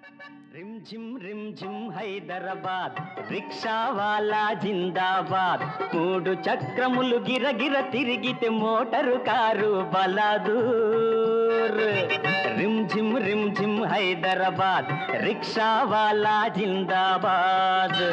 Rim झिम Hyderabad rickshaw వాలా జిందాబాద్ మూడు చక్రములు గిరగిర తిరిగితే మోటారు కారు బలాదూర్ రిమ్ ఝిమ్ హైదరాబాద్ రిక్షా వాలా జిందాబాద్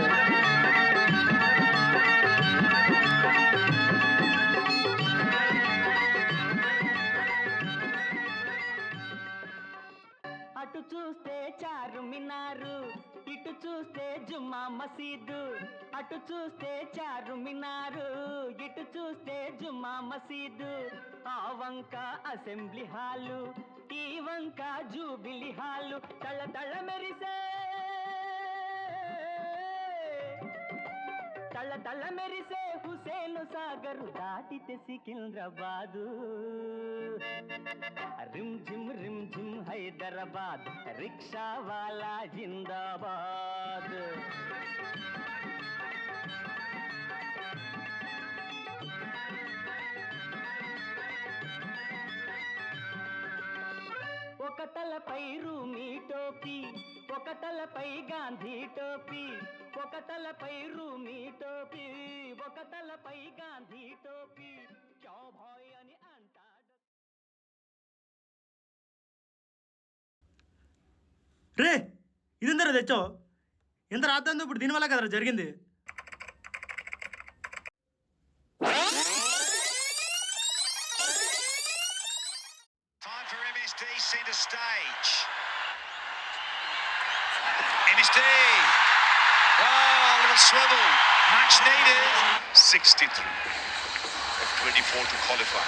అటు చూస్తే చారు మినారు ఇటు చూస్తే జుమ్మా మసీదు అటు చూస్తే చారు మినారు ఇటు చూస్తే జుమ్మా మసీదు ఆ వంక అసెంబ్లీ హాలు ఈ వంక జూబిలీ హాలు తళ తళ మెరిసే తళ తళ మెరిసే హుసేను సాగరు దాటితే సికింద్రాబాదు रिम झिम हैदराबाद रिक्शा वाला जिंदाबाद ఒక తలపై రూమీ టోపీ ఒక తలపై గాంధీ టోపీ ఒక తలపై రూమీ టోపీ ఒక తలపై గాంధీ టోపీ క్యా భాయ్ అని అంటాడు. రే ఇదెందరో తెచ్చావు ఎంత రాద్దాందో ఇప్పుడు దీనివల్ల కదరా జరిగింది. Time for MSD centre stage. MSD. Oh, a little swivel. Much needed. 63 of 24 to qualify.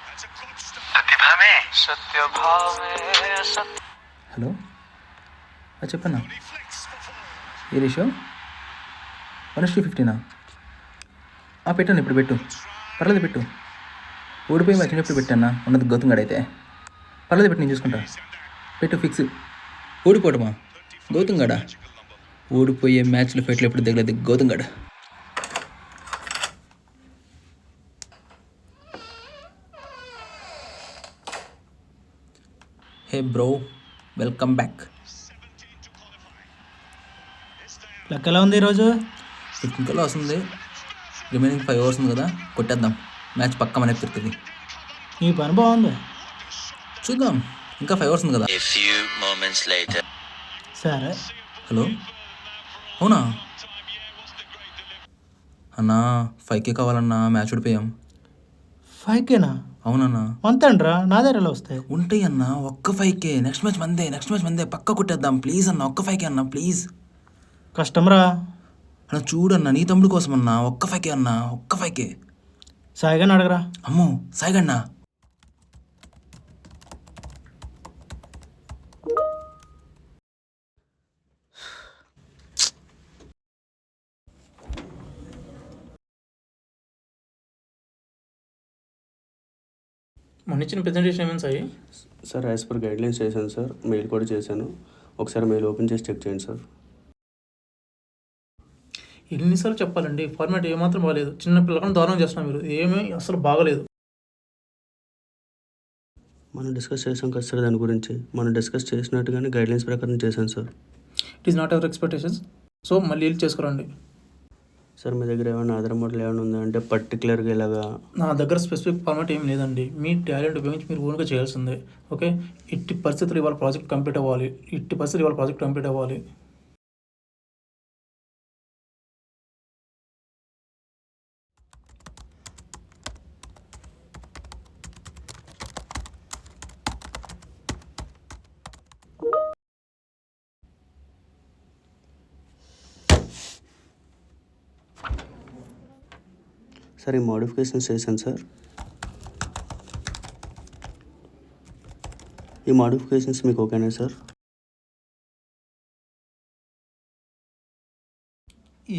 That's a good start. Hello చెప్పన్నా ఏ రేషో 1:15 పెట్టాను ఇప్పుడు పెట్టు పర్లేదు పెట్టు ఓడిపోయి వచ్చినప్పుడు పెట్టన్నా ఉన్నది గౌతమ్ గడ అయితే పర్లేదు పెట్టి నేను చూసుకుంటా పెట్టు ఫిక్స్ ఓడిపోవటమా గౌతమ్ గడ ఓడిపోయే మ్యాచ్లో ఫైట్లు ఎప్పుడు దిగలేదు గౌతమ్ గడ. హే బ్రో వెల్కమ్ బ్యాక్. లెక్క ఎలా ఉంది ఈరోజు? 15 వస్తుంది, రిమైనింగ్ 5 అవర్స్ ఉంది కదా, కొట్టేద్దాం. మ్యాచ్ పక్క మనకి తిరుగుతుంది. నీ పని బాగుంది, చూద్దాం. ఇంకా 5 అవర్స్ ఉంది కదా. సరే. హలో అవునా అన్నా 5K కావాలన్నా, మ్యాచ్ ఓడిపోయాం. 5Kనా? అవునన్నా. అంతేంట్రా, నా దగ్గర ఎలా వస్తాయి? ఉంటాయి అన్న, ఒక్క 5K. నెక్స్ట్ మ్యాచ్ మందే పక్క కొట్టేద్దాం ప్లీజ్ అన్న. ఒక్క 5K అన్న ప్లీజ్. కష్టంరా అన్న చూడన్నా, నీ తమ్ముడు కోసం అన్నా, ఒక్క 5K అన్న, ఒక్క 5K. సాయిగాని అడగరా. అమ్మో సాయిగన్నా. మొన్న ఇచ్చిన ప్రెజెంటేషన్ ఏమైనా Sai? Sir as per guidelines చేశాను సార్, మెయిల్ కూడా చేశాను. ఒకసారి మెయిల్ ఓపెన్ చేసి చెక్ చేయండి సార్. ఎన్నిసార్లు చెప్పాలండి, ఫార్మాట్ ఏమాత్రం బాగాలేదు. చిన్న పిల్లలను దారుణం చేస్తున్నాం మీరు, ఏమీ అసలు బాగలేదు. మనం డిస్కస్ చేసాం కదా సార్ దాని గురించి. మనం డిస్కస్ చేసినట్టుగానే గైడ్లైన్స్ ప్రకారం చేశాను sir. It is not our expectations, so మళ్ళీ వెళ్ళి చేసుకురండి. సార్ మీ దగ్గర ఏమైనా ఆధార్ మోడల్ ఏమైనా ఉందా అంటే పర్టికులర్గా ఇలాగా? నా దగ్గర స్పెసిఫిక్ ఫార్మాట్ ఏం లేదండి. మీ టాలెంట్ ఉపయోగించి మీరు ఓన్గా చేయాల్సిందే. ఓకే, ఇట్టి పరిస్థితులు ఇవాళ ప్రాజెక్ట్ కంప్లీట్ అవ్వాలి. సార్ ఈ మోడిఫికేషన్స్ చేశాను సార్. ఈ మోడిఫికేషన్స్ మీకు ఓకేనా సార్?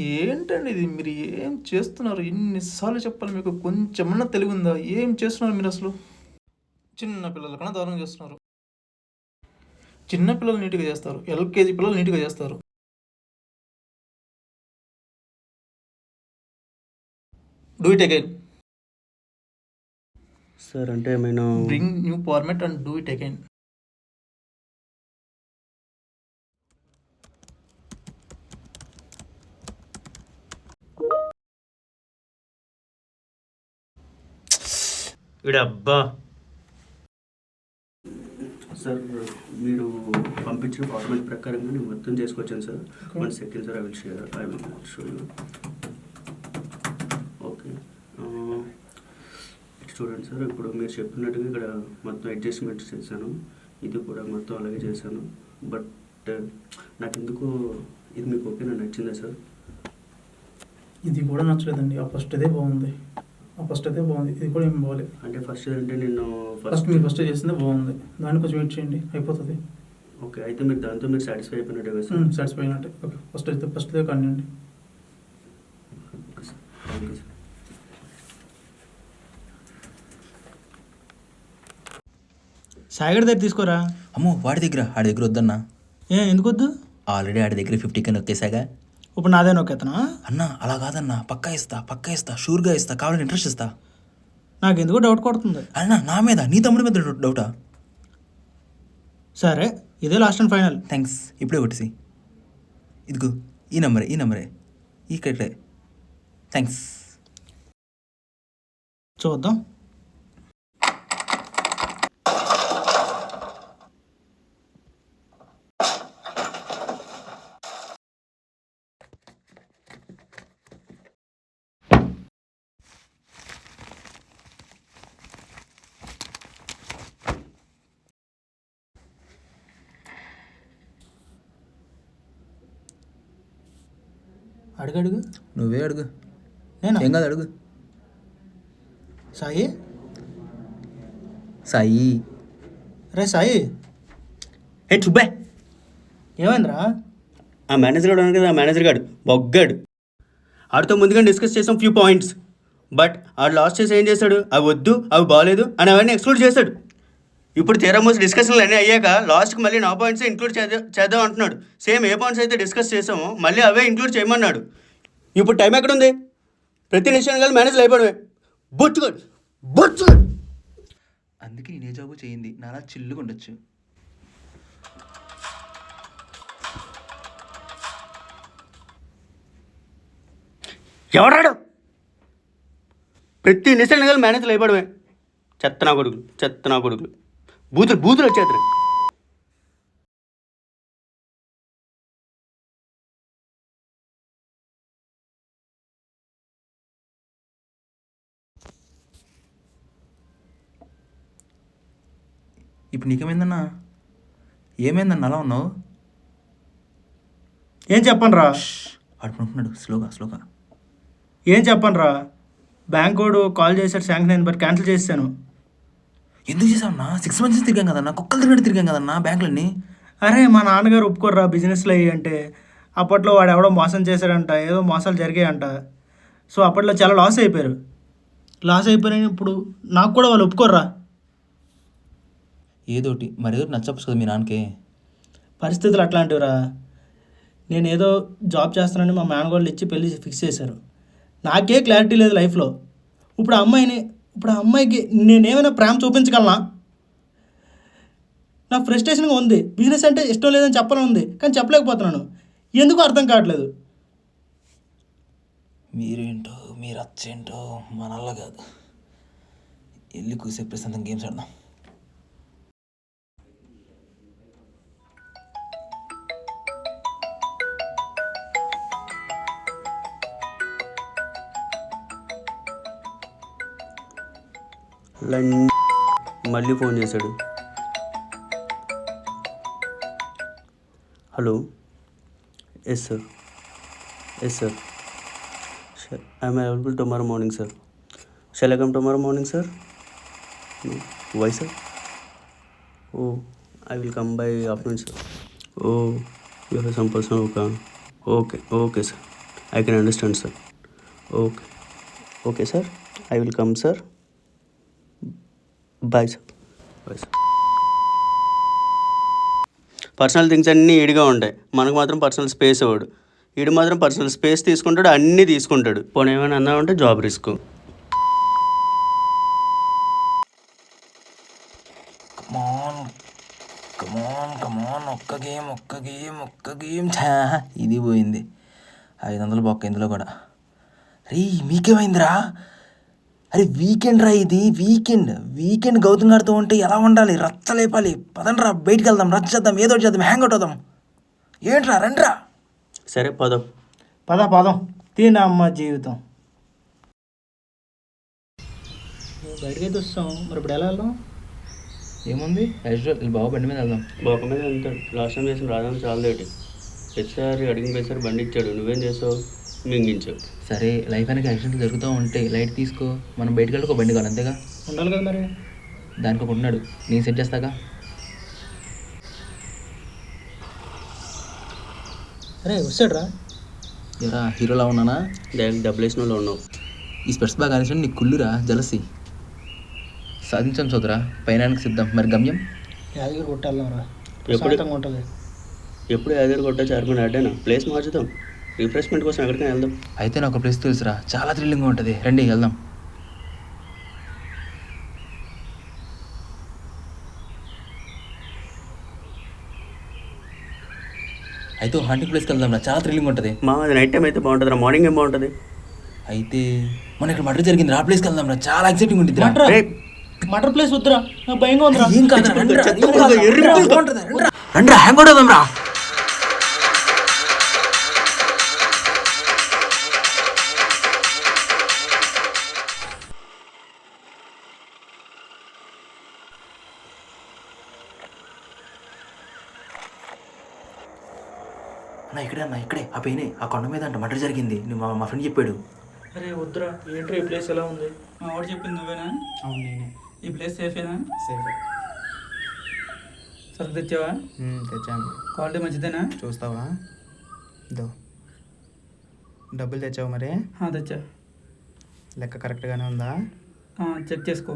ఏంటండి ఇది, మీరు ఏం చేస్తున్నారు? ఎన్నిసార్లు చెప్పాలి మీకు? కొంచెమన్నా తెలివి ఉందా? ఏం చేస్తున్నారు మీరు అసలు? చిన్న పిల్లల కన్నా దారుణంగా చేస్తున్నారు. చిన్న పిల్లలు నీట్గా చేస్తారు, LKG పిల్లలు నీట్గా చేస్తారు. Do it again. Sir, అంటే నేను Bring new format and do it again. వీడబ్బా. సార్ మీరు పంపించిన ఫార్మాట్ ప్రకారంగా నేను మొత్తం చేసుకొచ్చాను sir. 1 second sir, I will show you. Okay, చూడండి సార్, ఇప్పుడు మీరు చెప్పినట్టుగా ఇక్కడ మొత్తం అడ్జస్ట్మెంట్స్ చేశాను. ఇది కూడా మొత్తం అలాగే చేశాను. బట్ నాకు ఎందుకు ఇది మీకు ఓకేనా, నచ్చిందా సార్? ఇది కూడా నచ్చలేదండి. ఆ ఫస్ట్ అదే బాగుంది. ఇది కూడా ఏం బాగాలేదు. అంటే ఫస్ట్ అంటే నేను మీరు ఫస్ట్ చేసిందే బాగుంది. దాన్ని కొంచెం వెయిట్ చేయండి, అయిపోతుంది. ఓకే, అయితే మీరు దాంతో మీరు సాటిస్ఫై అయిపోయినట్టే కదా సార్? సాటిస్ఫై అయినట్టే. ఓకే, ఫస్ట్ కానివ్వండి. Okay sir, thank you sir. సాయిగడ్ దగ్గర తీసుకోరా. అమ్మో ఆడి దగ్గర వద్దన్నా. ఎందుకు వద్దు? ఆల్రెడీ ఆడి దగ్గర 50K నొక్కేసాగా. ఇప్పుడు నాదే నొక్కేతనా? అన్నా అలా కాదన్నా, పక్కా ఇస్తా, షూర్గా ఇస్తా, కావాలని ఇంట్రెస్ట్ ఇస్తా. నాకు ఎందుకో డౌట్ కొడుతుంది. అన్నా నా మీద, నీ తమ్ముడి మీద డౌటా? సరే, ఇదే లాస్ట్ అండ్ ఫైనల్. థ్యాంక్స్. ఇప్పుడే కొట్టేసి. ఇదిగో ఈ నెంబరే ఇక్కడే. థ్యాంక్స్. చూద్దాం. అడుగు. నువ్వే అడుగు. నేను ఏం కాదు, అడుగు. సాయి. రే సాయి, హే చుబ్బే, ఏమైందిరా? ఆ మేనేజర్ గారు ఉన్నారు కదా, ఆ మేనేజర్ గారు బొగ్గాడు. ఆడితో ముందుగా డిస్కస్ చేసాం ఫ్యూ పాయింట్స్. బట్ ఆడు లాస్ట్ చేసి ఏం చేశాడు, అవి వద్దు, అవి బాగాలేదు అని అవన్నీ ఎక్స్క్లూడ్ చేశాడు. ఇప్పుడు తీరామోస్ డిస్కషన్లు అన్నీ అయ్యాక లాస్ట్కి మళ్ళీ నా పాయింట్స్ ఇంక్లూడ్ చేద్దాం అంటున్నాడు. సేమ్ ఏ పాయింట్స్ అయితే డిస్కస్ చేసామో మళ్ళీ అవే ఇంక్లూడ్ చేయమన్నాడు. ఇప్పుడు టైం ఎక్కడుంది? ప్రతి నిమిషం కలిసి మేనేజ్ అయిపోవడమే. బొచ్చుకోడు. అందుకే నేనే జాబు చేయింది, నాలా చిల్లుగా ఉండొచ్చు. ఎవరాడు? ప్రతి నిమిషం కలిసి మేనేజ్ అయిపోవడమే. చెత్త నా కొడుకులు బూతులు వచ్చేద్దరు. ఇప్పుడు నీకేమైందన్నా? ఏమైందన్నా అలా ఉన్నావు? ఏం చెప్పనురా? ఆడుకుంటున్నాడు. స్లోగా. ఏం చెప్పనురా? బ్యాంక్ వాడు కాల్ చేశాడు, శాంక్షన్ అయింది, బట్ క్యాన్సిల్ చేశాను. ఎందుకు చేసావన్నా? 6 months తిరిగాం కదన్నా, కుక్కలు తిరిగాం కదన్నా బ్యాంకులన్నీ. అరే మా నాన్నగారు ఒప్పుకోర్రా బిజినెస్లో అయ్యి అంటే. అప్పట్లో వాడు ఎవడో మోసం చేశాడంట, ఏదో మోసాలు జరిగాయంట. సో అప్పట్లో చాలా లాస్ అయిపోయినాయి. ఇప్పుడు నాకు కూడా వాళ్ళు ఒప్పుకోర్రా. ఏదోటి మరేదో నచ్చవచ్చు కదా మీ నాన్నకి. పరిస్థితులు అట్లాంటివిరా. నేను ఏదో జాబ్ చేస్తానని మా మేనగోళ్ళు ఇచ్చి పెళ్ళి ఫిక్స్ చేశారు. నాకే క్లారిటీ లేదు లైఫ్లో. ఇప్పుడు ఆ అమ్మాయికి నేనేమైనా ప్రేమ చూపించగలనా? నాకు ఫ్రస్ట్రేషన్గా ఉంది. బిజినెస్ అంటే ఇష్టం లేదని చెప్పాలని ఉంది, కానీ చెప్పలేకపోతున్నాను. ఎందుకు అర్థం కావట్లేదు. మీరేంటో మీరు అచ్చేంటో మనల్లా కాదు. వెళ్ళి కూసే ప్రశాంతం గేమ్స్ ఆడదాం. మళ్ళీ ఫోన్ చేశాడు. Hello. Yes sir. I'm available tomorrow morning sir. Shall I come tomorrow morning sir? Why sir? Oh, I will come by afternoon sir. Oh, you have some personal work. Okay sir, I can understand sir. Okay sir, I will come sir. Bye sir. Personal things అన్నీ ఈడిగా ఉంటాయి, మనకు మాత్రం personal space ఇవ్వడు. ఈడు మాత్రం personal space తీసుకుంటాడు, అన్నీ తీసుకుంటాడు. పోనీ ఏమైనా అన్నామంటే జాబ్ రిస్క్. కమాన్ ఒక్క గేమ్ ఇది పోయింది. 500 బొక్క ఇందులో కూడా. రే మీకేమైందిరా? అరే వీకెండ్ రా ఇది, వీకెండ్ గౌతమ్ గారితో ఉంటే ఎలా ఉండాలి, రచ్చలేపాలి. పదండ్రా బయటికి వెళ్దాం, రచ్చ చేద్దాం, ఏదో ఒకటి చేద్దాం, హ్యాంగ్ అవుట్ అవుదాం. ఏంట్రా రండ్రా. సరే పదం. పదం తిన అమ్మ జీవితం. బయటకైతే వస్తాం, మరి ఇప్పుడు ఎలా వెళ్దాం? ఏముంది యాక్చువల్ బాబు బండి మీద వెళ్దాం. బాక మీద వెళ్తాడు. లాస్ట్ టైం చేసిన రాజాను చాలా లేట్. ప్రతిసారి అడిగిన ప్రతిసారి బండి ఇచ్చాడు, నువ్వేం చేసావు? మింగించావు. సరే లైఫ్ అనేది యాక్సిడెంట్లు జరుగుతూ ఉంటాయి, లైట్ తీసుకో. మనం బయటకు వెళ్ళి ఒక బండి కావాలి అంతేగా. ఉండాలి కదా మరి. దానికి ఒక ఉన్నాడు, నేను సెట్ చేస్తాగా. అరే వస్తాడు రా. ఎరా హీరోలా ఉన్నానా? డైరెక్ట్ డబ్బులు వేసిన వాళ్ళు ఉన్నావు. ఈ స్పెట్స్ బాగా ఆలోచన నీకు కుళ్ళురా, జలసి. సాధించాం సోదరా, పైనానికి సిద్ధం. మరి గమ్యం యాదగిరి కొట్టాలి రా, ఎప్పుడు ప్రశాంతంగా ఉంటుంది. ఎప్పుడు యాదగిరి కొట్టా చార్మినార్ అడ్డేనా? ప్లేస్ మార్చుదాం, రిఫ్రెష్మెంట్ కోసం ఎక్కడికైనా వెళ్దాం. అయితే నాకు ఒక ప్లేస్ తెలుసురా, చాలా థ్రిల్లింగ్గా ఉంటుంది, రండి వెళ్దాం. అయితే హాంటింగ్ ప్లేస్కి వెళ్దాం రా, చాలా థ్రిల్లింగ్ ఉంటుంది. అది నైట్ టైం అయితే బాగుంటుంది రా, మార్నింగ్ ఏం బాగుంటుంది? అయితే మన ఇక్కడ మర్డర్ జరిగింది, ఆ ప్లేస్కి వెళ్దాం రా, చాలా ఎక్సైటింగ్ ఉంటుంది. మటర్ ప్లేస్ వద్దురా, నాకు భయంగా ఉందిరా. ఏం కాదు రండి, హ్యాంగ్ అవుట్ అవుదాం రా. అన్న ఇక్కడే ఆ పెయినే, ఆ కొండ మీద అంట మర్డర్ జరిగింది, మా ఫ్రెండ్ చెప్పాడు. అరే వద్దురా, ఏంట్రా ఈ ప్లేస్ ఎలా ఉంది? మా వాడు చెప్పింది నువ్వేనా? అవును నేనే. ఈ ప్లేస్ సేఫేనా? సేఫ్. సరుకు తెచ్చావా? తెచ్చాను. క్వాలిటీ మంచిదేనా? చూస్తావా? దో డబ్బులు తెచ్చావు మరి? తెచ్చా. లెక్క కరెక్ట్గానే ఉందా? చెక్ చేసుకో.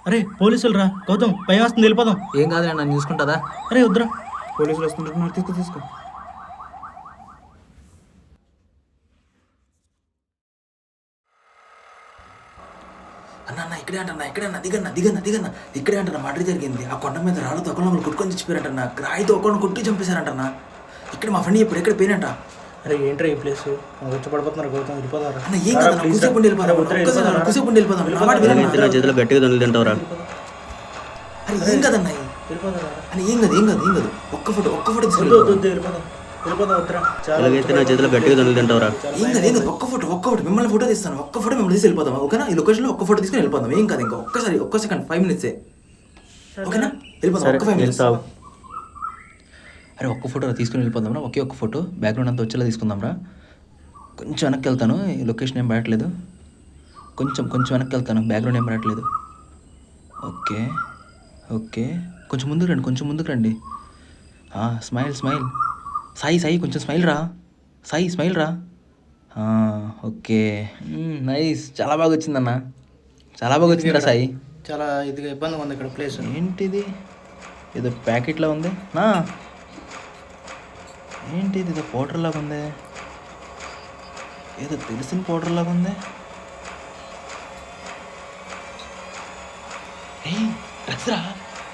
అరే పోలీసులు రా, గౌతమ్ భయం వస్తుంది, వెళ్ళిపోదాం. ఏం కాదు నన్ను చూసుకుంటుందా? అరే వద్దురా, పోలీసులు వస్తుంటున్నారు, తీసుకో. అన్న ఇక్కడే దిగన్న ఇక్కడే అంటన్నా మర్డర్ జరిగింది. ఆ కొండ మీద రాళ్ళతో ఒకళ్ళు కొట్టుకొని చచ్చిపోయారంటన్నా, రాయితో ఒకళ్ళు కొట్టి చంపేశారంటన్నా. ఇక్కడ మా ఫ్రెండ్ చెప్పాడు, ఎక్కడ పోయినంట. అరే ఏంట్రా ఈ ప్లేస్, వచ్చి పడిపోతున్నారు గౌతమ్, వెళ్ళిపోతారా? అన్న ఏం కాదు, కుసేపు వెళ్ళిపోదాం. నా చేతిలో గట్టిగా దొంగలు తింటావురా. అరే ఏం కాదన్న, అని ఏం కాదు. ఒక్క ఫోటో వెళ్ళిపోదాం వద్దురా. ఎలాగైతే నా చేతిలో గట్టిగా దొంగలు తింటావురా. ఏం కాదు, ఒక్క ఫోటో మిమ్మల్ని ఫోటో తీస్తాను, ఒక్క ఫోటో మిమ్మల్ని తీసి వెళ్ళిపోదాం. ఓకేనా? ఈ లొకేషన్లో ఒక్క ఫోటో తీసుకొని వెళ్ళిపోదాం. ఏం కాదు, ఇంకా ఒక్క సెకండ్ 5 minutes. ఓకేనా? వెళ్ళిపోదాం, ఒక్క 5 minutes. అరే ఒక్క ఫోటో తీసుకుని వెళ్ళిపోదాం రా, ఒక్క ఫోటో. బ్యాక్గ్రౌండ్ అంతా వచ్చేలా తీసుకుందాం రా. కొంచెం వెనక్కి వెళ్తాను, ఈ లొకేషన్ ఏం పడట్లేదు. కొంచెం వెనక్కి వెళ్తాను, బ్యాక్గ్రౌండ్ ఏం పడట్లేదు. ఓకే కొంచెం ముందుకు రండి. స్మైల్ సాయి కొంచెం స్మైల్ రా. ఓకే నైస్, చాలా బాగా వచ్చిందన్న, చాలా బాగా వచ్చిందిరా సాయి. చాలా ఇదిగా ఇబ్బందిగా ఉంది ఇక్కడ ప్లేస్. ఏంటిది, ఏదో ప్యాకెట్లో ఉంది ఏంటిది, ఏదో పౌడర్ లాగా ఉంది, ఏదో తెలిసిన పౌడర్ లాగా ఉంది.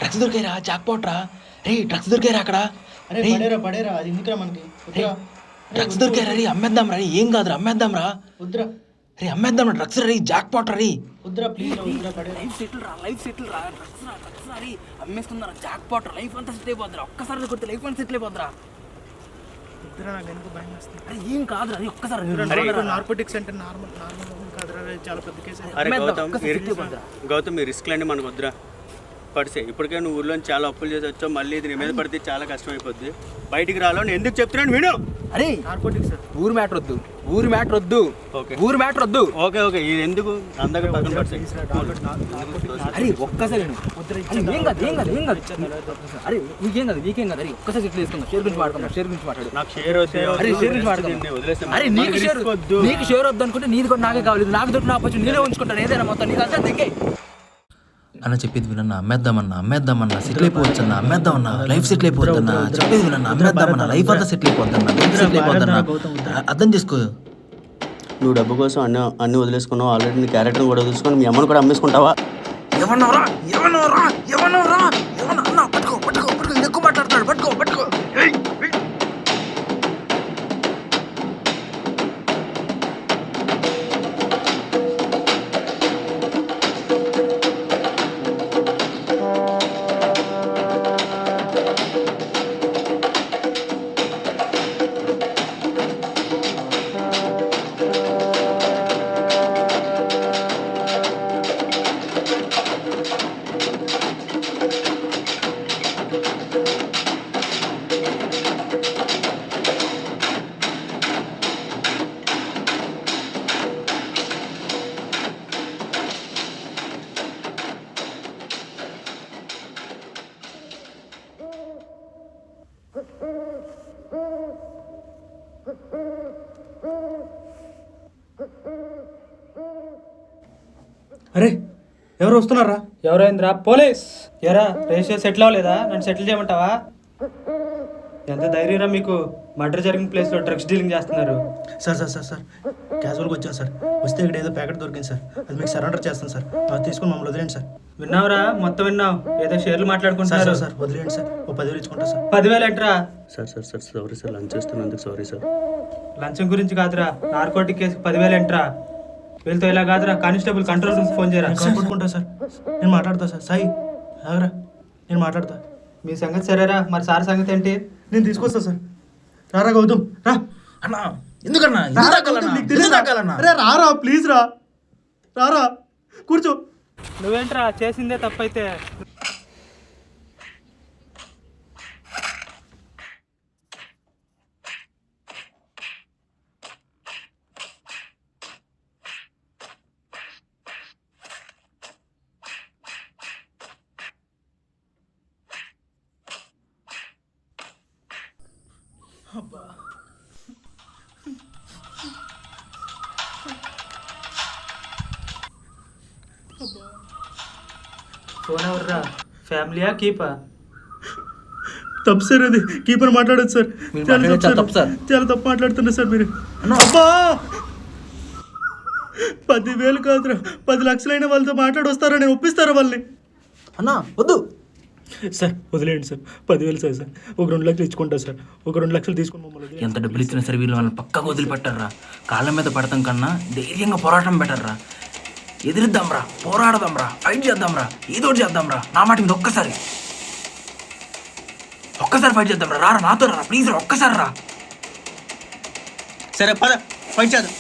డ్రగ్స్ దొరికాయిరా, జాక్ పౌడరా. డ్రగ్స్ దొరికాయిరా అక్కడ. అరే పడేరా, అది ఎందుకురా మనకి? డ్రగ్స్ దొరికాయిరా, అమ్మేద్దాం రా. ఏం కాదురా, అమ్మేద్దాం రా. వద్దురా, అమ్మేద్దాం రా డ్రగ్స్ రా, జాక్ పౌడర్ రీ. వద్దురా ప్లీజ్, వద్దురా పడేరా. లైఫ్ సెటిల్ రా, డ్రగ్స్ రా, అమ్మేసుకుందారా, జాక్ పాటర్, లైఫ్ అంతా సెటిల్ అయిపోద్దిరా. ఒక్కసారి కొడితే లైఫ్ అంతా సెటిల్ అయిపోద్దిరా. వద్దురా, నాకు ఎందుకు భయం వస్తుంది. అరే ఏం కాదురా, అది ఒక్కసారి నార్కోటిక్స్ అంటే నార్మల్ కాదురా, చాలా పెద్ద కేసు. అరే గౌతమ్ ఈ రిస్క్లు అండి మనకు వద్దురా. పడిసే ఇప్పటికే నువ్వు ఊర్లో చాలా అప్పులు చేసి వచ్చావు, మళ్ళీ ఇది నీ మీద పడితే చాలా కష్టం అయిపోద్ది. బయటికి రాలో నేను ఎందుకు చెప్తున్నాను విను. అరే నార్కోటిక్స్ ఊరు మ్యాటర్ వద్దు. ఓకే ఇది ఎందుకు అందరికీ పక్కన పడితే. అరే ఒక్కసారి ఏం కాదు. అరే నీకేం కాదు. అరే ఒక్కసారి సెటిల్ చేసుకుందాం. షేర్ గురించి మాట్లాడు. నాకు షేర్ వద్దు. అరే నీకు షేర్ వద్దు అనుకుంటే నీది కూడా నాకే కావాలి. నాకు దొరికి నా పచ్చి నేనే ఉంచుకుంటాను, ఏదైనా మొత్తం నీకు అంతా దిగే అన్న. చెప్పేది వినన్నా, అమ్మేద్దామన్నా, సెటిల్ అయిపోవచ్చన్నా, అమ్మేద్దామన్నా, లైఫ్ సెటిల్ అయిపోద్దన్నా. చెప్పేది వినన్నా, అమ్మేద్దామన్నా, లైఫ్ అంతా సెటిల్ అయిపోద్దన్నా. అర్థం చేసుకో. నువ్వు డబ్బు కోసం అన్ని వదిలేసుకున్నావు, ఆల్రెడీ నీ క్యారెక్టర్ కూడా వదిలేసుకుని మీ అమ్మను కూడా అమ్మేసుకుంటావా? ఎవరన్నా పట్టుకో, ఎక్కువ మాట్లాడతాడు, పట్టుకో. అరే ఎవరు వస్తున్నారా? ఎవరైందిరా? పోలీస్. ఎరా రేషియో సెటిల్ అవ్వలేదా? నన్ను సెటిల్ చేయమంటావా? ఎంత ధైర్యరా మీకు? మర్డర్ జరిగిన ప్లేస్లో డ్రగ్స్ డీలింగ్ చేస్తున్నారు. సార్ క్యాజువల్గా వచ్చాను సార్. వస్తే ఇక్కడ ఏదో ప్యాకెట్ దొరికింది సార్, అది మీకు సరెండర్ చేస్తాను సార్. అది తీసుకొని మమ్మల్ని వదిలేండి సార్. విన్నావురా? మొత్తం విన్నావు. ఏదో షేర్లు మాట్లాడుకుంటారు. సార్ వదిలేండి సార్, ఓ 10,000 ఇచ్చుకుంటా సార్. 10,000 ఏంట్రా? సార్ సారీ సార్, లంచ్ చేస్తున్నందుకు సారీ సార్. లంచం గురించి కాదురా, నార్కోటిక్ కేసు 10,000 ఏంట్రా? వీళ్ళతో ఇలా కాదురా, కానిస్టేబుల్ కంట్రోల్ రూమ్ ఫోన్ చేయరా. పట్టుకుంటా సార్, నేను మాట్లాడతా సార్. సాయి ఆగరా, నేను మాట్లాడతా. మీ సంగతి సరేరా, మరి సార్ సంగతి ఏంటి? నేను తీసుకొస్తా సార్. రారా గౌతమ్ రా. అన్నా ఎందుకన్నా అరే రారా ప్లీజ్ రారా కూర్చో. నువ్వేంట్రా చేసిందే తప్పైతే? ఫోన్ ఎవర్రా? ఫ్యామిలీయా కీపా? తప్పు సార్, అది కీపర్ మాట్లాడదు సార్. మీరు మాట్లాడేది చాలా తప్పు సార్. చాలా తప్పు మాట్లాడుతున్నారు సార్ మీరు. అబ్బా 10,000 కాదురా, 10 లక్షలైన వాళ్ళతో మాట్లాడి వస్తారా? నేను ఒప్పిస్తారా వాళ్ళని? అన్నా వద్దు సార్, వదిలేయండి సార్. 10,000 సార్ ఒక 2 లక్షలు ఇచ్చుకుంటా సార్. ఒక 2 లక్షలు తీసుకుని మమ్మల్ని ఎంత డబ్బులు ఇచ్చినా సరే వీళ్ళు వాళ్ళని పక్కకు వదిలిపెట్టారా. కాళ్ళ మీద పడతాం కన్నా ధైర్యంగా పోరాటం బెటర్రా. ఎదిరిద్దాంరా, పోరాడదాంరా, ఫైట్ చేద్దాంరా, ఏదోటి చేద్దాంరా. నా మాట మీద ఒక్కసారి ఫైట్ చేద్దాంరా. రారా నాతో రా ప్లీజ్ రా, ఒక్కసారి రా. సరే పద ఫైట్ చేద్దాం.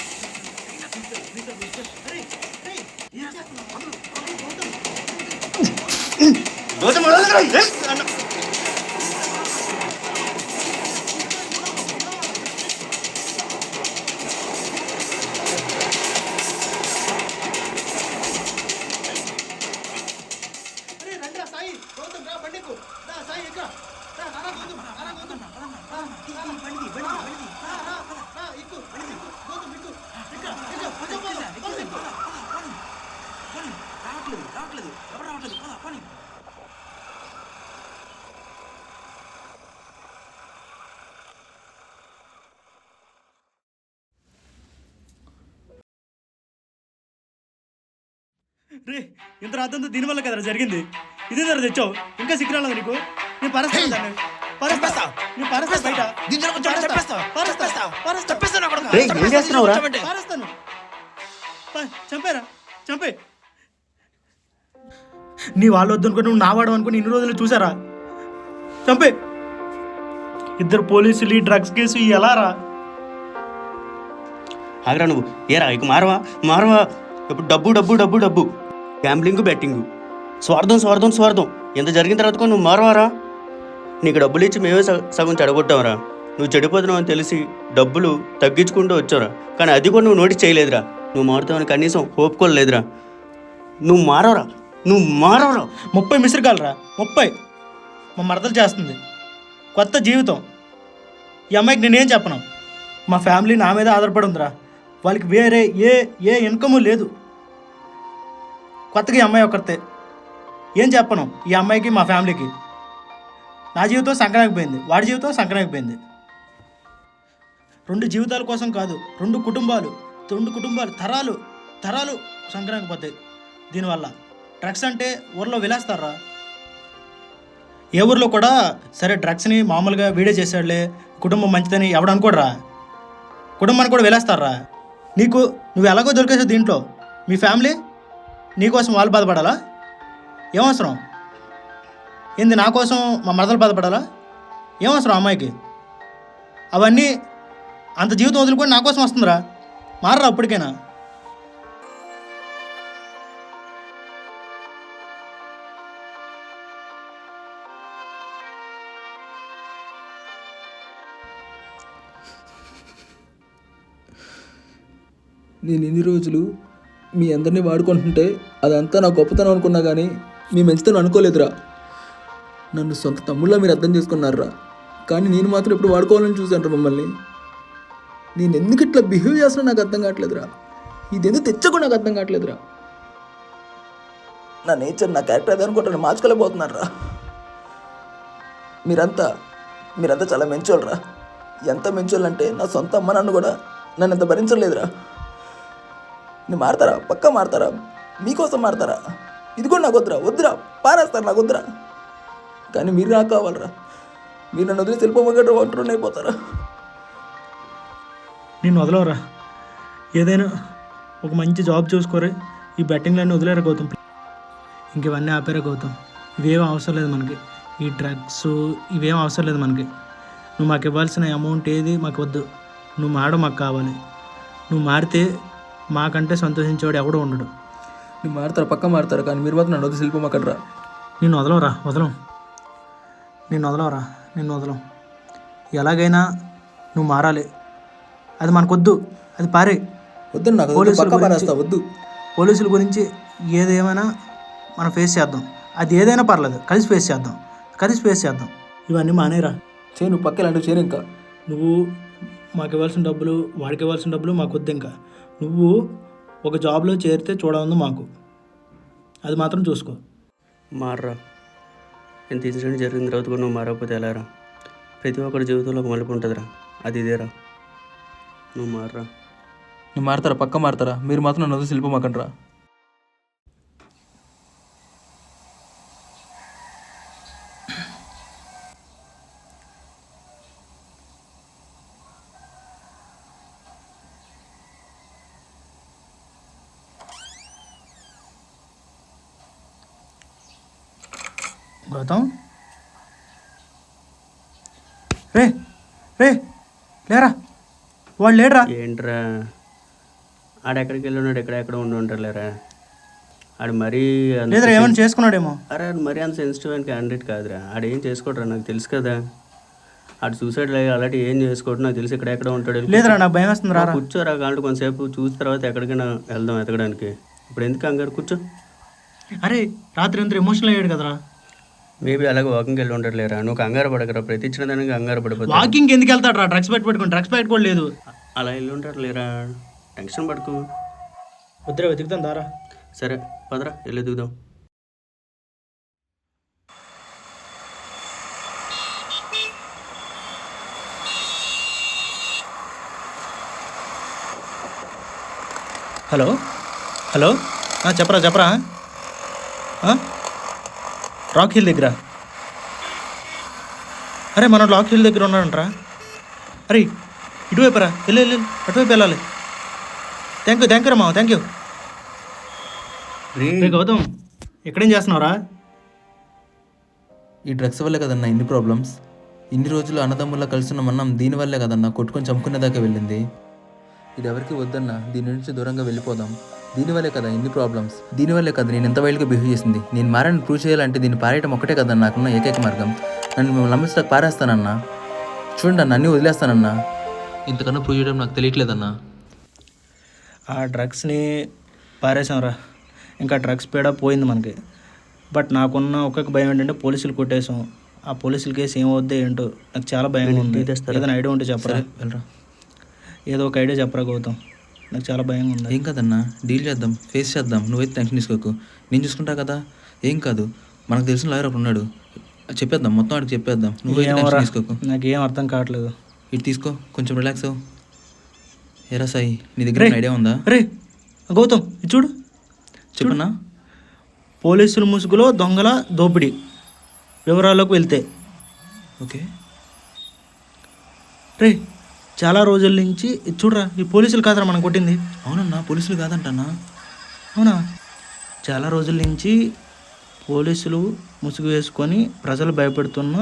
రే ఇంత రాత్రంతా దీనివల్ల కదరా జరిగింది. ఇదే ధర తెచ్చావు, ఇంకా సిగ్గురాలేదు నీకు? నేను పరస్తాను దాన్ని. నేను పరస్తా బయట. ఏం చేస్తున్నావురా? పారేస్తాను. చంపేరా, చంపే. నీ వాళ్ళు వద్దు అనుకుని నువ్వు నా వాడు అనుకుని ఇన్ని రోజులు చూసారా? చంపే. 2 పోలీసులు ఈ డ్రగ్స్ కేసు ఎలా రా? ఆగరా నువ్వు. ఏరా ఇక మారవా. ఇప్పుడు డబ్బు గ్యాంబ్లింగ్, బెట్టింగ్, స్వార్థం. ఎంత జరిగిన తర్వాత కూడా నువ్వు మారవారా? నీకు డబ్బులు ఇచ్చి మేమే సగం చెడగొట్టావురా. నువ్వు చెడిపోతున్నావు అని తెలిసి డబ్బులు తగ్గించుకుంటూ వచ్చావురా. కానీ అది కూడా నువ్వు నోటీస్ చేయలేదురా. నువ్వు మారుతావని కనీసం ఒప్పుకోలేదురా. నువ్వు మారవరా. 30 మిస్డ్ కాల్రా, 30. మా మరదలు చేస్తుంది కొత్త జీవితం. ఈ అమ్మాయికి నేనేం చెప్పను. మా ఫ్యామిలీ నా మీద ఆధారపడి ఉందిరా. వాళ్ళకి వేరే ఏ ఇన్కము లేదు. కొత్తగా ఈ అమ్మాయి ఒకరితే. ఏం చెప్పను ఈ అమ్మాయికి, మా ఫ్యామిలీకి. నా జీవితం సంక్రాంతిపోయింది, వాడి జీవితం సంక్రాంతిపోయింది. 2 జీవితాల కోసం కాదు, 2 కుటుంబాలు తరాలు సంక్రాంతిపోతాయి దీనివల్ల. డ్రగ్స్ అంటే ఊర్లో విలేస్తారా? ఏ ఊర్లో కూడా సరే డ్రగ్స్ని మామూలుగా వీడియో చేశాడులే, కుటుంబం మంచిదని ఎవడు అనుకోడరా. కుటుంబాన్ని కూడా విలేస్తారా? నువ్వు ఎలాగో దొరికేసావు దీంట్లో. మీ ఫ్యామిలీ నీకోసం వాళ్ళు బాధపడాలా? ఏమవసరం? ఏంది నా కోసం మా మరదలు బాధపడాలా? ఏమవసరం అమ్మాయికి? అవన్నీ అంత జీవితం వదులుకొని నా కోసం వస్తుందిరా. మారరా అప్పటికైనా. నేను ఇన్ని రోజులు మీ అందరినీ వాడుకుంటుంటే అదంతా నా గొప్పతనం అనుకున్నా కానీ మీ మంచితనం అనుకోలేదురా. నన్ను సొంత తమ్ముళ్ళ మీరు అర్థం చేసుకున్నారా. కానీ నేను మాత్రం ఇప్పుడు వాడుకోవాలని చూశాను మమ్మల్ని. నేను ఎందుకు ఇట్లా బిహేవ్ చేస్తున్నా నాకు అర్థం కావట్లేదురా. ఇది ఎందుకు తెచ్చకుండా నాకు అర్థం కావట్లేదురా. నా నేచర్ నా క్యారెక్టర్ అదే అనుకుంటాను మార్చుకోలేకపోతున్నారా. మీరంతా చాలా మంచోళ్ళరా. ఎంత మంచోళ్ళు అంటే నా సొంత అమ్మ నాన్న కూడా నన్ను ఎంత భరించలేదురా. నేను మారతారా? పక్కా మారతారా? మీకోసం మారతారా? ఇది కూడా నాకు వద్దురా పారేస్తారు, నాకు వద్దురా. కానీ మీరు నాకు కావాలరా. మీరు నన్ను వదిలి వెళ్ళిపోగలరా, ఒంటరి అయిపోతారా? నేను వదలవరా. ఏదైనా ఒక మంచి జాబ్ చూసుకోరే. ఈ బెట్టింగ్లన్నీ వదిలేరా గౌతమ్. ఇంక ఇవన్నీ ఆపేరా గౌతమ్. ఇవేం అవసరం లేదు మనకి. ఈ డ్రగ్స్ ఇవేం అవసరం లేదు మనకి. నువ్వు మాకు ఇవ్వాల్సిన అమౌంట్ ఏది మాకు వద్దు. నువ్వు మారడం మాకు కావాలి. నువ్వు మారితే మాకంటే సంతోషించేవాడు ఎవడో ఉండడు. నేను మారతారా? పక్కా మారతారా? కానీ మీరు మాత్రం నన్ను వదిలి వెళ్ళిపోమాకడరా. నిన్ను వదలవరా. నిన్ను వదలం. ఎలాగైనా నువ్వు మారాలి. అది మనకొద్దు. అది పారే. వద్దు, నాకు వద్దు. పోలీసుల గురించి ఏదేమైనా మనం ఫేస్ చేద్దాం. అది ఏదైనా పర్లేదు, కలిసి ఫేస్ చేద్దాం. ఇవన్నీ మానేరా. నువ్వు పక్క ఇలాంటివి చేయను. ఇంకా నువ్వు మాకు ఇవ్వాల్సిన డబ్బులు, వాడికి ఇవ్వాల్సిన డబ్బులు మాకు వద్దు. ఇంకా నువ్వు ఒక జాబ్లో చేరితే చూడాలి మాకు. అది మాత్రం చూసుకో. మారరా. ఎంత ఇన్సిడెంట్ జరిగిన తర్వాత కూడా నువ్వు మారకపోతే ఎలారా? ప్రతి ఒక్కరి జీవితంలో ఒక మలుపు ఉంటుందిరా. అది ఇదేరా. నువ్వు మారరా. నువ్వు మారతారా? పక్క మారతారా? మీరు మాత్రం నన్ను వదిలి వెళ్ళిపోమాకండ్రా. గౌతమ్, రే లేరా, వాడు లేడరా. ఏంట్రా ఆడెక్కడికి వెళ్ళి ఉన్నాడు, ఎక్కడెక్కడ ఉండి ఉంటారులేరా. ఆడు మరీ లేదురా, ఏమైనా చేసుకున్నాడేమో. అరే ఆడు మరీ అంత సెన్సిటివ్ అని క్యాండిడేట్ కాదురా. ఆడేం చేసుకోడరా, నాకు తెలుసు కదా. ఆడు సూసైడ్ అలాంటి ఏం చేసుకోవడం నాకు తెలుసు. ఎక్కడెక్కడ ఉంటాడు. లేదురా, నాకు భయం వస్తుంది. రా కూర్చోరా, కాబట్టి కొంతసేపు చూసిన తర్వాత ఎక్కడికైనా వెళ్దాం ఎతకడానికి. ఇప్పుడు ఎందుకు కంగారు, కూర్చో. అరే రాత్రి అంతా ఎమోషనల్ అయ్యాడు కదరా. మేబీ అలాగే వాకింగ్కి వెళ్ళి ఉంటారు లేరా. నువ్వు కంగారు పడకరా, ప్రతి ఇచ్చిన దానికి కంగారు పడిపోతావు. వాకింగ్ ఎందుకు వెళ్తాడు రా? డ్రగ్స్ పెట్టుకోండి. డ్రగ్స్ పెట్టుకోలేదు లేదు. అలా వెళ్ళి ఉంటారు లేరా, టెన్షన్ పడుకో. వద్దురా, వెతుకుతాం దారా. సరే పదరా, వెళ్ళి దిగుదాం. హలో చెప్పరా. రాక్ హిల్ దగ్గర. అరే మన రాక్ హిల్ దగ్గర ఉన్నాడంట్రా. అరే ఇటువైపు రా, వెళ్ళు అటువైపు వెళ్ళాలి. థ్యాంక్ యూ రా మామ, థ్యాంక్ యూ. రే గౌతమ్, ఎక్కడేం చేస్తున్నావురా? ఈ డ్రగ్స్ వల్లే కదన్నా ఇన్ని ప్రాబ్లమ్స్. ఇన్ని రోజులు అన్నదమ్ముల్లా కలిసిన మనం దీనివల్లే కదన్నా కొట్టుకొని చంపుకునేదాకా వెళ్ళింది. ఇది ఎవరికి వద్దన్నా, దీని నుంచి దూరంగా వెళ్ళిపోదాం. దీనివల్లే కదా ఇన్ని ప్రాబ్లమ్స్. దీనివల్లే కదా నేను ఎంత వైల్డ్గా బిహేవ్ చేసింది. నేను మారని ప్రూవ్ చేయాలంటే దీన్ని పారేయటం ఒకటే కదన్నా నాకున్న ఏకైక మార్గం. నన్ను మిమ్మల్ని నమ్మిస్తాకు పారేస్తానన్నా. చూడండి అన్న, అన్నీ వదిలేస్తానన్నా. ఇంతకన్నా ప్రూవ్ చేయడం నాకు తెలియట్లేదన్నా. ఆ డ్రగ్స్ని పారేసాంరా. ఇంకా డ్రగ్స్ పేడ పోయింది మనకి. బట్ నాకున్న ఒక్కొక్క భయం ఏంటంటే పోలీసులు కొట్టేసాం. ఆ పోలీసుల కేసు ఏమవుద్దో ఏంటో నాకు చాలా భయంగా ఉంది. ఏదైనా ఐడియా ఉంటే చెప్పరా. వెళ్ళరా, ఏదో ఒక ఐడియా చెప్పరా గౌతమ్, నాకు చాలా భయంగా ఉంది. ఏం కాదన్నా, డీల్ చేద్దాం, ఫేస్ చేద్దాం. నువ్వైతే టెన్షన్ తీసుకోకు, నేను చూసుకుంటా కదా. ఏం కాదు, మనకు తెలిసిన లాయర్ ఒకడు ఉన్నాడు, చెప్పేద్దాం, మొత్తం వాడికి చెప్పేద్దాం. నువ్వైతే టెన్షన్ తీసుకోకు. నాకేం అర్థం కావట్లేదు. ఇటు తీసుకో, కొంచెం రిలాక్స్ అవ్వు. ఎరా సాయి, నీ దగ్గర ఐడియా ఉందా? రే గౌతమ్, ఇది చూడు. చెప్పన్నా. పోలీసుల ముసుగులో దొంగల దోపిడీ వివరాల్లోకి వెళ్తే. ఓకే రే, చాలా రోజుల నుంచి ఇది చూడరా. ఈ పోలీసులు కాదరా మనం కొట్టింది. అవునన్నా, పోలీసులు కాదంటన్నా. అవునా? చాలా రోజుల నుంచి పోలీసులు ముసుగు వేసుకొని ప్రజలు భయపెడుతున్న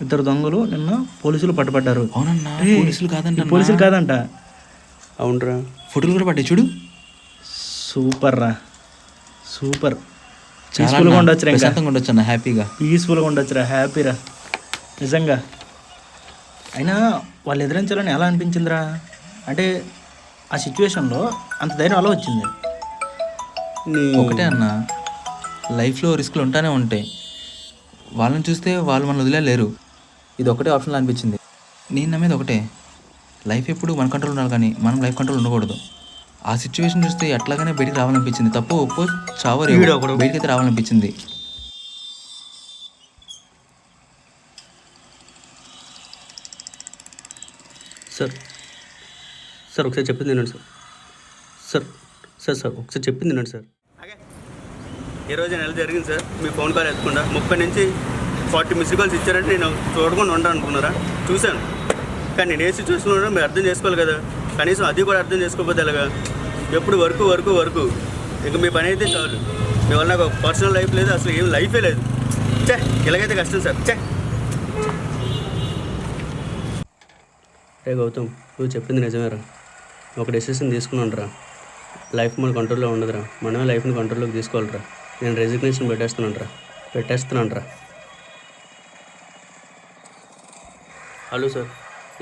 ఇద్దరు దొంగలు నిన్న పోలీసులు పట్టుబడ్డారు. అవునన్నా, పోలీసులు కాదంట. పోలీసులు కాదంట. అవునరా, ఫోటోలు కూడా పట్టాయి చూడు. సూపర్ రా, సూపర్. పీస్ఫుల్గా ఉండొచ్చురా, ప్రశాంతంగా ఉండొచ్చు అన్న, హ్యాపీగా. పీస్ఫుల్గా ఉండొచ్చురా, హ్యాపీరా నిజంగా. అయినా వాళ్ళు ఎదిరించాలని ఎలా అనిపించిందిరా? అంటే ఆ సిచ్యువేషన్లో అంత ధైర్యం అలా వచ్చింది. ఒకటే అన్న, లైఫ్లో రిస్క్లు ఉంటానే ఉంటాయి. వాళ్ళని చూస్తే వాళ్ళు మనం వదిలేరు. ఇది ఒకటే ఆప్షన్లో అనిపించింది. నేను నమ్మేది ఒకటే, లైఫ్ ఎప్పుడు మన కంట్రోల్ ఉండాలి, కానీ మనం లైఫ్ కంట్రోల్ ఉండకూడదు. ఆ సిచ్యువేషన్ చూస్తే ఎట్లాగానే బయటికి రావాలనిపించింది. తప్పు ఒప్పో చావో వీడు ఒకడు. బయటికి అయితే రావాలనిపించింది. సార్ సార్ ఒకసారి చెప్పింది వినండి సార్. సార్ సార్ సార్ ఒకసారి చెప్పింది వినండి సార్. ఈ రోజు నెల జరిగింది సార్. మీ ఫోన్ కాల్ ఎత్తకుండా 30 నుంచి 40 మిస్డ్ కాల్స్ ఇచ్చారంటే నేను చూడకుండా ఉంటాను అనుకున్నారా? చూశాను. కానీ నేను ఏ సిచ్యువేషన్లో ఉన్నా మీరు అర్థం చేసుకోవాలి కదా. కనీసం అది కూడా అర్థం చేసుకోకపోతే ఎలాగా? ఎప్పుడు వర్క్ ఇక మీ పని అయితే చాలు. మీ వల్ల నాకు పర్సనల్ లైఫ్ లేదు, అసలు ఏం లైఫే లేదు. ఇలాగైతే కష్టం సార్. రే గౌతమ్, నువ్వు చెప్పింది నిజమేరా. ఒక డెసిషన్ తీసుకున్నాను రా. లైఫ్ మన కంట్రోల్లో ఉండదురా, మనమే లైఫ్ని కంట్రోల్లోకి తీసుకోవాలిరా. నేను రెసిగ్నేషన్ పెట్టేస్తున్నాను రా. హలో సార్,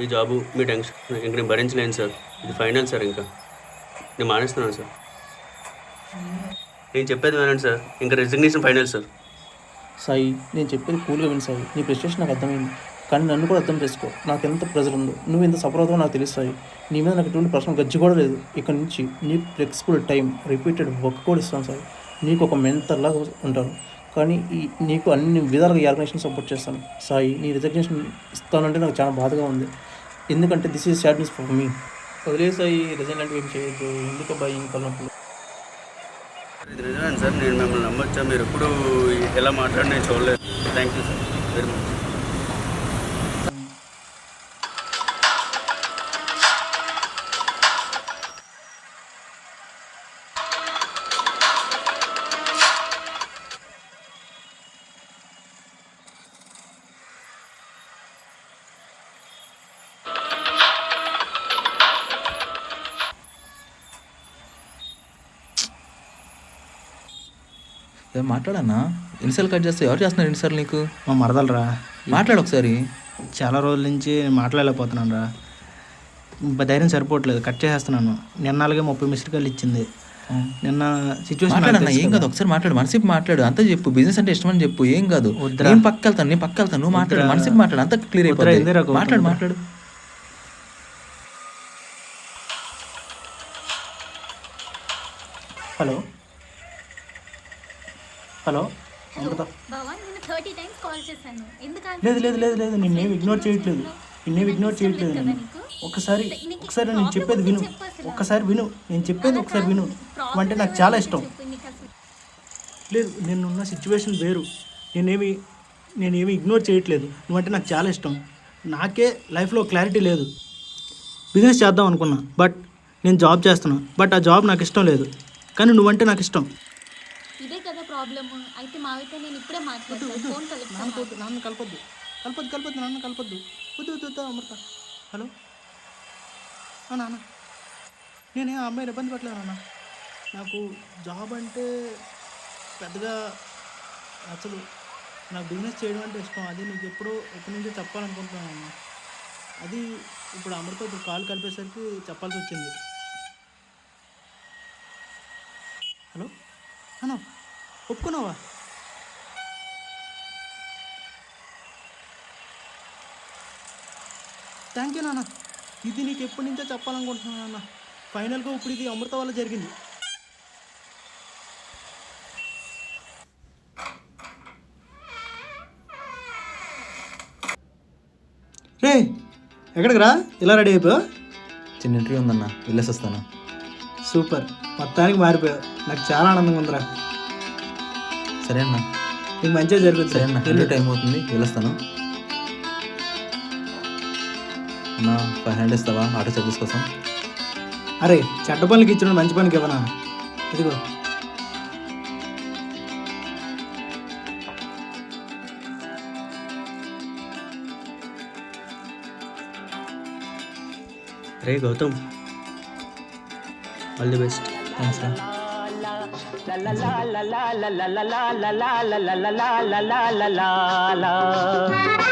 ఈ జాబు మీ టెన్షన్ ఇంక నేను భరించలేను సార్. ఇది ఫైనల్ సార్. ఇంకా నేను మానేస్తున్నాను సార్. నేను చెప్పేది వినండి సార్. ఇంకా రెసిగ్నేషన్ ఫైనల్ సార్. సాయి, నేను చెప్పేది కూల్గా విని సాయి. నీ ఫ్రస్ట్రేషన్ నాకు అర్థమైంది, కానీ నన్ను కూడా అర్థం చేసుకో. నాకు ఎంత ప్రెజర్ ఉందో, నువ్వు ఎంత సఫర్ అవుతావో నాకు తెలుసు సాయి. నీ మీద నాకు ఎటువంటి పర్సనల్ గజ్జి కూడా లేదు. ఇక్కడ నుంచి నీకు ఫ్లెక్సిబుల్ టైం, రిపీటెడ్ వర్క్ కూడా ఇస్తాను సాయి. నీకు ఒక మెంటర్లాగా ఉంటాను, కానీ నీకు అన్ని విధాలుగా ఈ ఆర్గనైజేషన్ సపోర్ట్ చేస్తాను సాయి. నీ రిజగ్నేషన్ ఇస్తానంటే నాకు చాలా బాధగా ఉంది, ఎందుకంటే this is sadness for me. వదిలేసాయి, రిజైన్ అంటే ఏం చేయొద్దు. ఎందుకు అబ్బాయి కలనప్పుడు ఇది నిజమేనా సార్? నేను మిమ్మల్ని నమ్మొచ్చా? మీరు ఎప్పుడు ఎలా మాట్లాడి నేను చూడలేదు. Thank you sir very much. మాట్లాడన్నా, ఎన్నిసార్లు కట్ చేస్తే ఎవరు చేస్తున్నారు ఎన్నిసార్లు నీకు? మా మరదలరా. మాట్లాడు ఒకసారి. చాలా రోజుల నుంచి నేను మాట్లాడలేకపోతున్నాను రా. ధైర్యం సరిపోవట్లేదు, కట్ చేసేస్తున్నాను. నిన్నలాగే 30 మిస్డ్ కాల్ ఇచ్చింది. నిన్న సిచ్యువేషన్ మాట్లాడన్నా, ఏం కాదు, ఒకసారి మాట్లాడు, మనసిప్పి మాట్లాడు. అంతా చెప్పు, బిజినెస్ అంటే ఇష్టమని చెప్పు, ఏం కాదు. నేను పక్క వెళ్తాను, నువ్వు మాట్లాడు, మనసిప్పి మాట్లాడు, అంతా క్లియర్ అయిపోతుంది. మాట్లాడు. హలో లేదు, నిన్నేమి ఇగ్నోర్ చేయట్లేదు. నేను ఒకసారి నేను చెప్పేది విను. నేను చెప్పేది ఒకసారి విను. అంటే నాకు చాలా ఇష్టం. లేదు, నేనున్న సిచ్యువేషన్ వేరు. నేనేమి ఇగ్నోర్ చేయట్లేదు. నువ్వంటే నాకు చాలా ఇష్టం. నాకే లైఫ్లో క్లారిటీ లేదు. బిజినెస్ చేద్దాం అనుకున్నా, బట్ నేను జాబ్ చేస్తున్నా. బట్ ఆ జాబ్ నాకు ఇష్టం లేదు, కానీ నువ్వంటే నాకు ఇష్టం. ఇదే కదా ప్రాబ్లమ్. అయితే మావితో నేను ఇప్పుడే మాట్లాడతాను. ఫోన్ కలుపుతాను. నాన్న కలపొద్దు. నాన్న కలపొద్దు. వద్దు అమృత. హలో నాన్న, నేనే ఆ అమ్మాయిని ఇబ్బంది పెట్టలేదు నాన్న. నాకు జాబ్ అంటే పెద్దగా నచ్చదు. నాకు బిజినెస్ చేయడం అంటే ఇష్టం. అది నీకు ఎప్పటి నుంచో చెప్పాలనుకుంటున్నాను అన్న. అది ఇప్పుడు అమృత కాల్ కలిపేసరికి చెప్పాల్సి వచ్చింది. హలో అన్న, ఒప్పుకున్నావా? థ్యాంక్ యూ నాన్న. ఇది నీకు ఎప్పటి నుంచో చెప్పాలనుకుంటున్నాను నాన్న. ఫైనల్గా ఇప్పుడు ఇది అమృత వల్ల జరిగింది. రే, ఎక్కడికి రా? ఇలా రెడీ అయిపోయా? చిన్న ఇంటర్వ్యూ ఉందన్నా, వెళ్ళేసి వస్తాను. సూపర్, మొత్తానికి మారిపోయావు. నాకు చాలా ఆనందంగా ఉందిరా. సరే అన్న, నీకు మంచిగా జరుగుతుంది. సరే అన్న, వెళ్ళే టైం అవుతుంది, వెళ్ళొస్తాను. అన్న 500 ఇస్తావా ఆటో సర్వీస్ కోసం? అరే, చెడ్డ పనులకి ఇచ్చిన మంచి పనికి ఇవ్వనా? ఇదిగో. రే Gautam, all the best. Thanks రా. la la la la la la la la la la la la la la la la la la